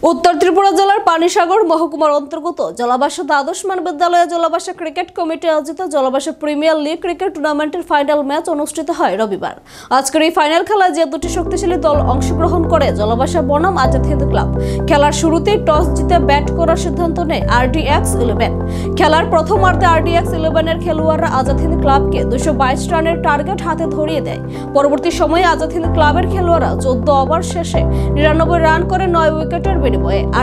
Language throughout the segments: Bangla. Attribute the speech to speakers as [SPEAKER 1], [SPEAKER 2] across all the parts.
[SPEAKER 1] उत्तर त्रिपुरा जिलार पानीसागर महकुमार अंतर्गत जलाबासा द्वादश मान विद्यालय जलाबासा क्रिकेट कमिटी आयोजित जलाबासा प्रिमियर लीग क्रिकेट टुर्नामेंटर फाइनल मैच अनुष्ठित है रविवार। आजकेर এই फाइनल खेलाয় যে দুটি শক্তিশালী দল অংশগ্রহণ করে জলাবাসা বনাম আজাদ হিন্দ ক্লাব খেলার শুরুতেই টস জিতে ব্যাট করার সিদ্ধান্ত নেয় RDX 11। খেলার প্রথমার্ধে RDX 11 এর খেলোয়াড়রা আজাদ হিন্দ ক্লাবকে 222 রানের টার্গেট হাতে ধরিয়ে দেয়। পরবর্তী সময়ে আজাদ হিন্দ ক্লাবের খেলোয়াড়রা 14 ওভার শেষে 99 রান করে 9 উইকেটের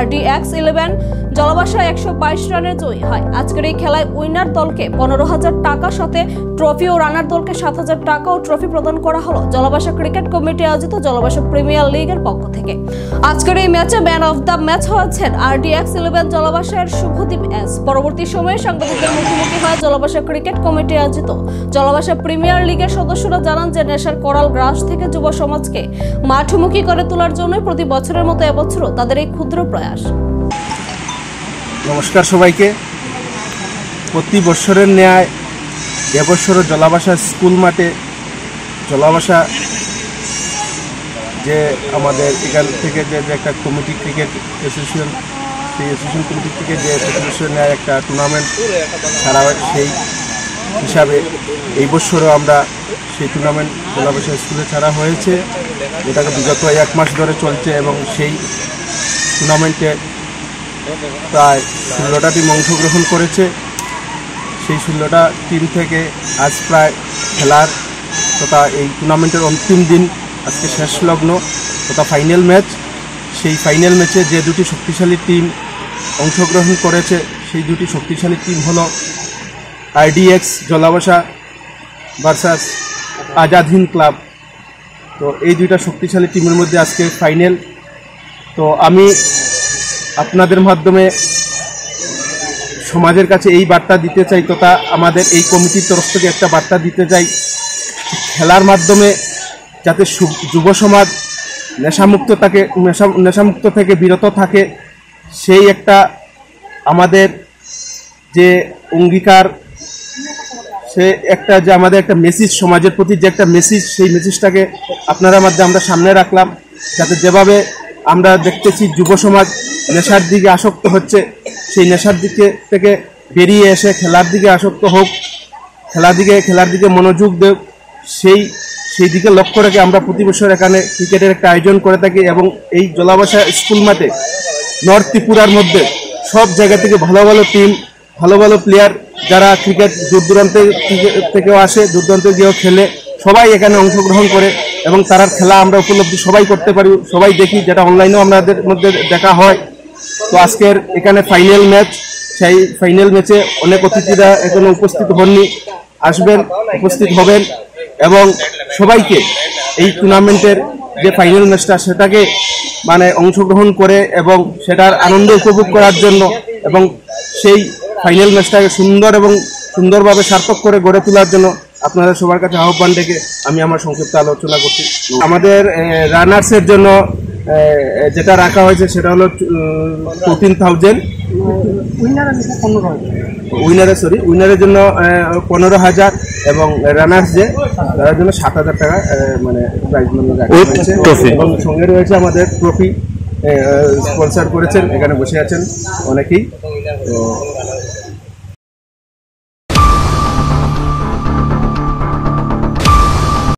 [SPEAKER 1] RDX 11 জলাবাসা 122 রানে জয়ী হয়। আজকের এই খেলায় উইনার দলকে 15,000 টাকা সাথে ট্রফি ও রানার দলকে 7,000 টাকা ও ট্রফি প্রদান করা হলো জলাবাসা ক্রিকেট কমিটি আয়োজিত জলাবাসা প্রিমিয়ার লিগের পক্ষ থেকে। আজকের এই ম্যাচে ম্যান অফ দ্য ম্যাচ হয়েছেন RDX 11 জলাবাসার শুভদীপ এস। পরবর্তী সময়ে সাংবাদিকদের মুখোমুখি হয় জলাবাসা ক্রিকেট কমিটি আয়োজিত জলাবাসা প্রিমিয়ার লিগের সদস্যরা জানান যে নেশার করাল গ্রাস থেকে যুব সমাজকে মাঠমুখী করে তোলার জন্য প্রতি বছরের মতো এবছরও তাদের এই ক্ষুদ্র প্রয়াস।
[SPEAKER 2] নমস্কার সবাইকে। প্রতি বছরের ন্যায় এবছরও জলাবাসা স্কুল মাঠে জলাবাসা যে আমাদের এখান থেকে যে একটা কমিটি ক্রিকেট অ্যাসোসিয়েশন সেই অ্যাসোসিয়েশন কমিটি থেকে যে প্রতি বছরের ন্যায় একটা টুর্নামেন্ট ছাড়া হয় সেই হিসাবে এই বছরও আমরা সেই টুর্নামেন্ট জলাবাসা স্কুলে ছাড়া হয়েছে, যেটাকে বিগত 1 মাস ধরে চলছে এবং সেই টুর্নামেন্টে প্রায় 16টা টিম অংশগ্রহণ করেছে। সেই 16টা টিম থেকে আজ প্রায় খেলার তথা এই টুর্নামেন্টের অন্তিম দিন আজকে শেষ লগ্ন তথা ফাইনাল ম্যাচ। সেই ফাইনাল ম্যাচে যে দুটি শক্তিশালী টিম অংশগ্রহণ করেছে সেই দুটি শক্তিশালী টিম হলো RDX Jalabasa versus Azad Hind club. তো এই দুইটা শক্তিশালী টিমের মধ্যে আজকে ফাইনাল। তো আমি আপনাদের মাধ্যমে সমাজের কাছে এই বার্তা দিতে চাই তথা আমাদের এই কমিটির তরফ থেকে একটা বার্তা দিতে চাই, খেলার মাধ্যমে যাতে যুব সমাজ নেশামুক্ত থেকে বিরত থাকে, সেই একটা আমাদের যে অঙ্গীকার, সে একটা যে আমাদের একটা মেসেজ সমাজের প্রতি যে একটা মেসেজ, সেই মেসেজটাকে আপনাদের মধ্যে আমরা সামনে রাখলাম, যাতে যেভাবে আমরা দেখতেছি যুব সমাজ নেশার দিকে আসক্ত হচ্ছে, সেই নেশার দিকে থেকে বেরিয়ে এসে খেলার দিকে আসক্ত হোক, খেলার দিকে মনোযোগ দেব, সেই দিকে লক্ষ্য রেখে আমরা প্রতি বছর এখানে ক্রিকেটের একটা আয়োজন করে থাকি। এবং এই জলাবাসা স্কুল মাঠে নর্থ ত্রিপুরার মধ্যে সব জায়গা থেকে ভালো ভালো টিম, ভালো ভালো প্লেয়ার যারা ক্রিকেট দূর দূরান্ত থেকেও আসে, দূর দূরান্তে গিয়েও খেলে, সবাই এখানে অংশগ্রহণ করে এবং তার খেলা আমরা উপলব্ধি সবাই করতে পারি, সবাই দেখি, যেটা অনলাইনেও আমাদের মধ্যে দেখা হয়। তো আজকের এখানে ফাইনাল ম্যাচ, সেই ফাইনাল ম্যাচে অনেক অতিথিরা এখনো উপস্থিত হননি, আসবেন, উপস্থিত হবেন এবং সবাইকে এই টুর্নামেন্টের যে ফাইনাল ম্যাচটা সেটাকে অংশগ্রহণ করে এবং সেটার আনন্দ উপভোগ করার জন্য এবং সেই ফাইনাল ম্যাচটাকে সুন্দরভাবে সার্থক করে গড়ে তোলার জন্য আপনাদের সবার কাছে আহ্বান ডেকে আমি আমার সংক্ষিপ্ত আলোচনা করছি। আমাদের রানার্সের জন্য যেটা রাখা হয়েছে সেটা হলো 14,000, উইনারের জন্য 15,000 এবং রানার্স যে তাদের জন্য 7,000 টাকা প্রাইজ মানি রাখা হয়েছে। এবং সঙ্গে রয়েছে আমাদের ট্রফি, স্পন্সর করেছেন, এখানে বসে আছেন অনেকেই। তো